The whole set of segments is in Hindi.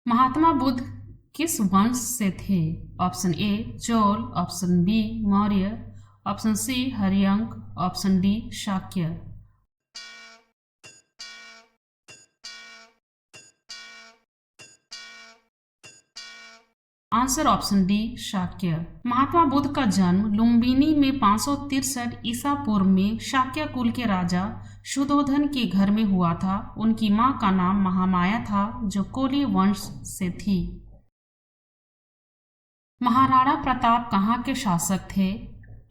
महात्मा बुद्ध किस वंश से थे? Option A Chola, option B Maurya, option C Haryanka, option D Shakya. Answer option D Shakya. Mahatma Buddha का जन्म लुम्बिनी में 563 ईसा पूर्व में शाक्य कुल के राजा शुद्धोधन के घर में हुआ था। उनकी मां का नाम महामाया था जो कोली वंश से थी। महाराणा प्रताप कहाँ के शासक थे?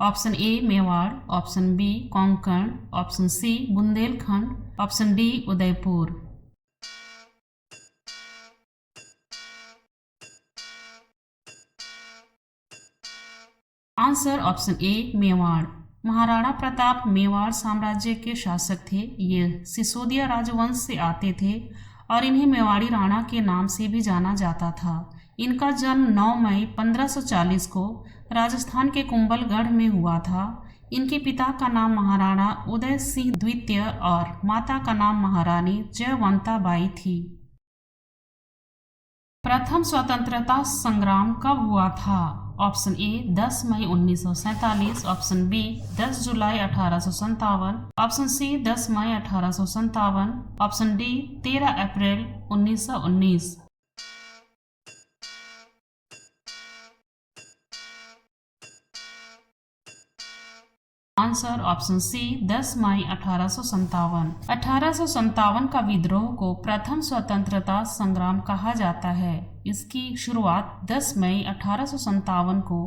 Option A Mewar, option B Konkan, option C Bundelkhand, option D Udaipur. Answer option A Mewar. Maharana Pratap Mewar साम्राज्य के शासक थे। ये सिसोदिया राजवंश से आते थे और इन्हें मेवाड़ी राणा के नाम से भी जाना जाता था। इनका जन्म 9 मई 1540 को राजस्थान के कुंभलगढ़ में हुआ था। इनके पिता का नाम महाराणा उदय सिंह द्वितीय और माता का नाम महारानी जयवंता बाई थी। प्रथम स्वतंत्रता संग्राम कब हुआ था? ऑप्शन ए 10 मई 1947, ऑप्शन बी 10 जुलाई 1857, ऑप्शन सी 10 मई 1857, ऑप्शन डी 13 अप्रैल 1919। आंसर ऑप्शन सी 10 मई 1857। 1857 का विद्रोह को प्रथम स्वतंत्रता संग्राम कहा जाता है। इसकी शुरुआत 10 मई 1857 को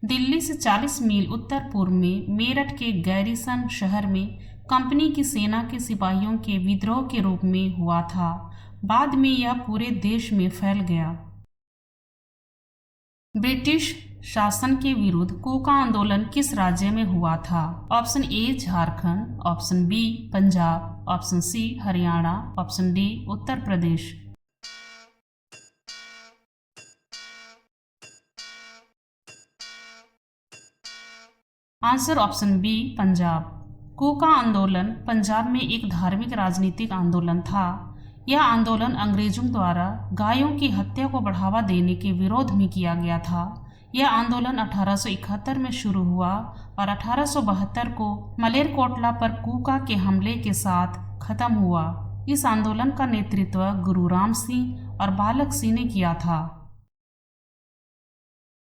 दिल्ली से 40 मील उत्तर पूर्व में मेरठ के गैरीसन शहर में कंपनी की सेना के सिपाहियों के विद्रोह के रूप में हुआ था। बाद में यह पूरे देश में फैल गया। ब्रिटिश शासन के विरुद्ध कोका आंदोलन किस राज्य में हुआ था? Option A Jharkhand, option B Punjab, option C Haryana, option D Uttar Pradesh. Answer option B Punjab. Kuka आंदोलन पंजाब में एक धार्मिक राजनीतिक आंदोलन था। यह आंदोलन अंग्रेजों द्वारा गायों की हत्या को बढ़ावा देने के विरोध में किया गया था। यह आंदोलन 1871 में शुरू हुआ और 1872 को मलेरकोटला पर कूका के हमले के साथ खत्म हुआ। इस आंदोलन का नेतृत्व गुरु राम सिंह और बालक सिंह ने किया था।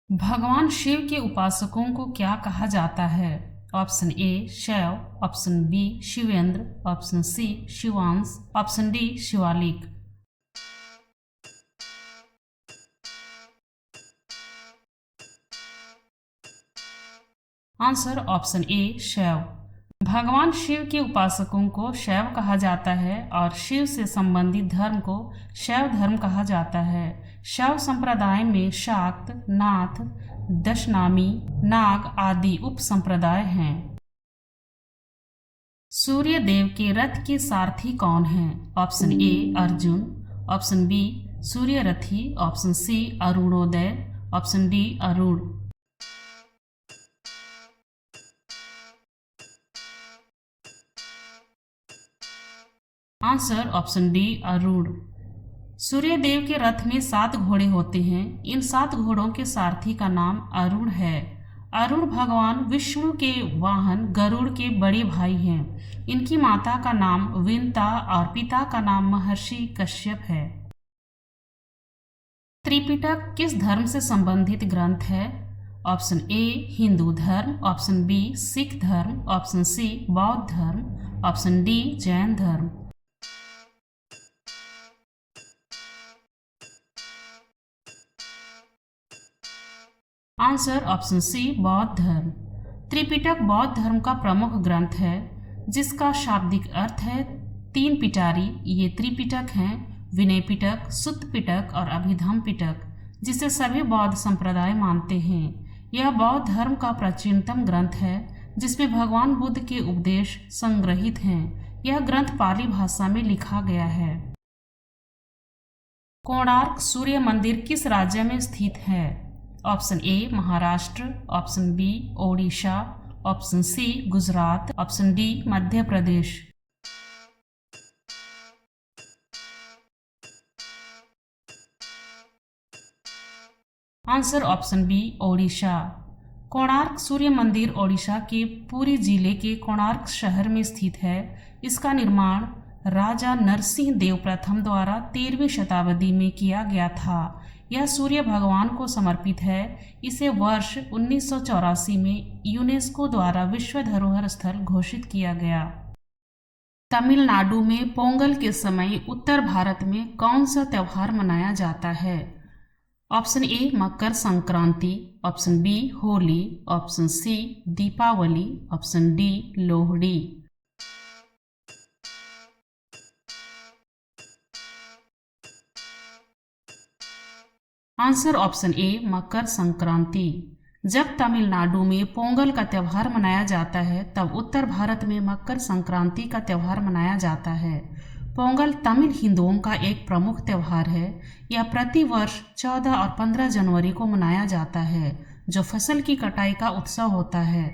भगवान शिव के उपासकों को क्या कहा जाता है? Option A Shaiva, option B Shivendra, option C Shivansh, option D Shivalik. Answer option A Shaiva. भगवान शिव के उपासकों को शैव कहा जाता है और शिव से संबंधित धर्म को शैव धर्म कहा जाता है। शैव संप्रदाय में शाक्त, नाथ, दशनामी, नाग आदि उप संप्रदाय हैं। सूर्य देव के रथ के सारथी कौन हैं? Option A Arjun, option B Suryarathi, option C Arunodaya, option D Arun. Answer option D Arun. Surya Dev के रथ में 7 घोड़े होते हैं। इन 7 घोड़ों के सारथी का नाम अरुण है। अरुण भगवान विष्णु के वाहन गरुड़ के बड़े भाई हैं। इनकी माता का नाम विंता और पिता का नाम महर्षि कश्यप है। त्रिपिटक किस धर्म से संबंधित ग्रंथ है? ऑप्शन ए हिंदू धर्म, ऑप्शन बी सिख धर्म, ऑप्शन सी बौद्ध धर्म, ऑप्शन डी जैन धर्म। आंसर ऑप्शन सी बौद्ध धर्म। त्रिपिटक बौद्ध धर्म का प्रमुख ग्रंथ है जिसका शाब्दिक अर्थ है 3 पिटारी। ये त्रिपिटक हैं विनय पिटक, सुत्त पिटक और अभिधम्म पिटक, जिसे सभी बौद्ध संप्रदाय मानते हैं। यह बौद्ध धर्म का प्राचीनतम ग्रंथ है जिसमें भगवान बुद्ध के उपदेश संग्रहित हैं। यह ग्रंथ पाली भाषा में लिखा गया है। कोणार्क सूर्य मंदिर किस राज्य में स्थित है? Option A Maharashtra, option B Odisha, option C Gujarat, option D Madhya Pradesh. Answer option B Odisha. Konark Surya मंदिर ओडिशा के पुरी जिले के कोणार्क शहर में स्थित है। इसका निर्माण राजा नरसिंह देव प्रथम द्वारा 13वीं शताब्दी में किया गया था। यह सूर्य भगवान को समर्पित है। इसे वर्ष 1984 में यूनेस्को द्वारा विश्व धरोहर स्थल घोषित किया गया। तमिलनाडु में पोंगल के समय उत्तर भारत में कौन सा त्यौहार मनाया जाता है? Option A Makar Sankranti, option B Holi, option C Deepavali, option D Lohri. Answer option A Makar Sankranti. जब तमिलनाडु में पोंगल का त्यौहार मनाया जाता है तब उत्तर भारत में मकर संक्रांति का त्यौहार मनाया जाता है। पोंगल तमिल हिंदुओं का एक प्रमुख त्यौहार है। यह प्रति वर्ष 14 और 15 जनवरी को मनाया जाता है, जो फसल की कटाई का उत्सव होता है।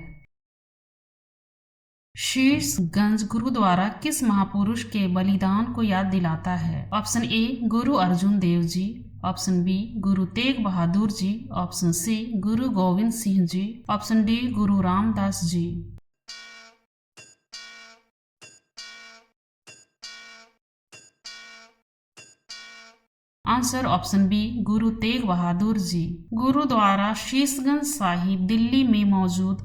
शीशगंज गुरुद्वारा किस महापुरुष के बलिदान को याद दिलाता है? ऑप्शन ए गुरु Arjun Dev ji, option B Guru Tegh Bahadur ji, option C गुरु गोविंद सिंह जी, ऑप्शन डी गुरु Ramdas ji. Answer option B Guru Tegh Bahadur ji. Gurdwara Sheeshganj Sahib Delhi में मौजूद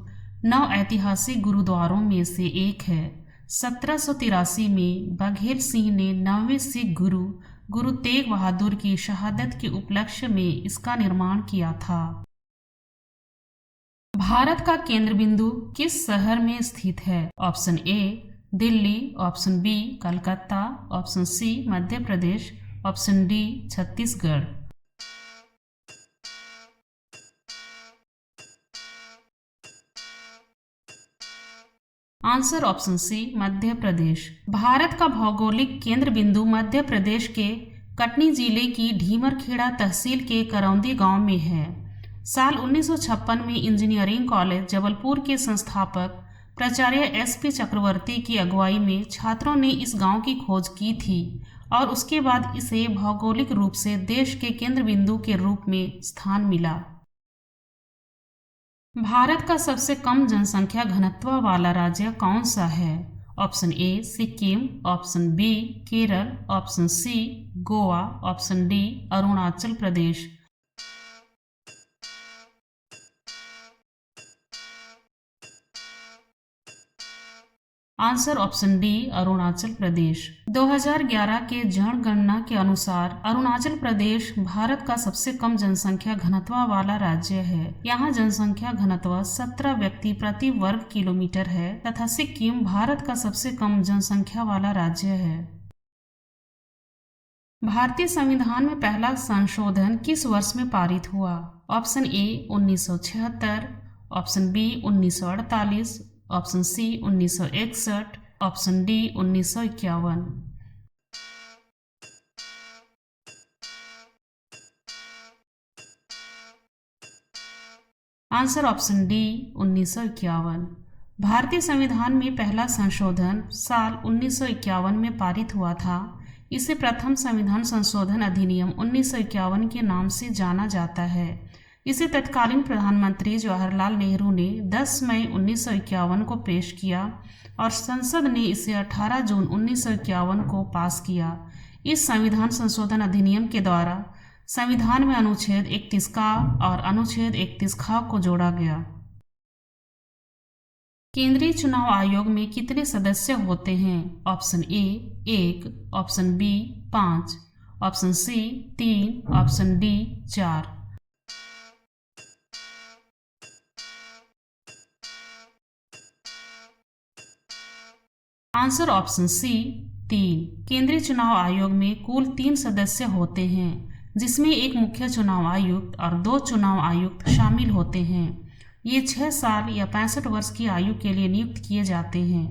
9 ऐतिहासिक गुरुद्वारों में से एक है। 1783 में बघेल सिंह ने 9वें सिख गुरु गुरु तेग बहादुर की शहादत के उपलक्ष्य में इसका निर्माण किया था। भारत का केंद्र बिंदु किस शहर में स्थित है? Option A Delhi, option B Calcutta, option C Madhya Pradesh, option D Chhattisgarh. Answer option C Madhya Pradesh. Bharat का भौगोलिक केंद्र बिंदु मध्य प्रदेश के कटनी जिले की ढीमरखेड़ा तहसील के करौंदी गांव में है। साल 1956 में इंजीनियरिंग कॉलेज जबलपुर के संस्थापक प्राचार्य एसपी चक्रवर्ती की अगुवाई में छात्रों ने इस गांव की खोज की थी और उसके बाद इसे भौगोलिक रूप से देश के केंद्र बिंदु के रूप में स्थान मिला। भारत का सबसे कम जनसंख्या घनत्व वाला राज्य कौन सा है? Option A Sikkim, option B Kerala, option C Goa, option D Arunachal Pradesh. Answer option D Arunachal Pradesh. 2011 के जनगणना के अनुसार अरुणाचल प्रदेश भारत का सबसे कम जनसंख्या घनत्व वाला राज्य है। यहाँ जनसंख्या घनत्व 17 व्यक्ति प्रति वर्ग किलोमीटर है तथा सिक्किम भारत का सबसे कम जनसंख्या वाला राज्य है। भारतीय संविधान में पहला संशोधन किस वर्ष में पारित हुआ? Option A 1976, option B 1948, option C 1961, option D 1951। Answer option D 1951। भारतीय संविधान में पहला संशोधन साल 1951 में पारित हुआ था। इसे प्रथम संविधान संशोधन अधिनियम 1951 के नाम से जाना जाता है। इसे तत्कालीन प्रधानमंत्री जवाहरलाल नेहरू ने 10 मई 1951 को पेश किया और संसद ने इसे 18 जून 1951 को पास किया। इस संविधान संशोधन अधिनियम के द्वारा संविधान में अनुच्छेद 31 का और अनुच्छेद 31 ख को जोड़ा गया। केंद्रीय चुनाव आयोग में कितने सदस्य होते हैं? Option A 1, option B 5, option C 3, option D 4। Answer option C 3। केंद्रीय चुनाव आयोग में कुल 3 सदस्य होते हैं, जिसमें एक मुख्य चुनाव आयुक्त और 2 चुनाव आयुक्त शामिल होते हैं। ये 6 साल या 65 वर्ष की आयु के लिए नियुक्त किए जाते हैं।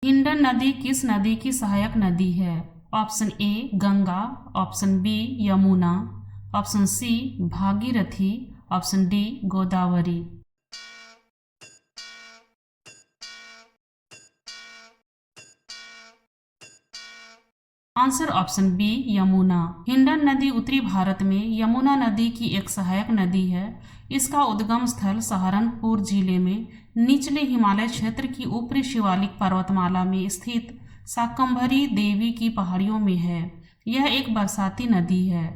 हिंडन नदी किस नदी की सहायक नदी है? Option A Ganga, option B Yamuna, option C Bhagirathi, option D Godavari. Answer option B Yamuna. Hindon नदी उत्तरी भारत में यमुना नदी की एक सहायक नदी है। इसका उद्गम स्थल सहारनपुर जिले में निचले हिमालय क्षेत्र की ऊपरी शिवालिक पर्वतमाला में स्थित शाकंभरी देवी की पहाड़ियों में है। यह एक बरसाती नदी है।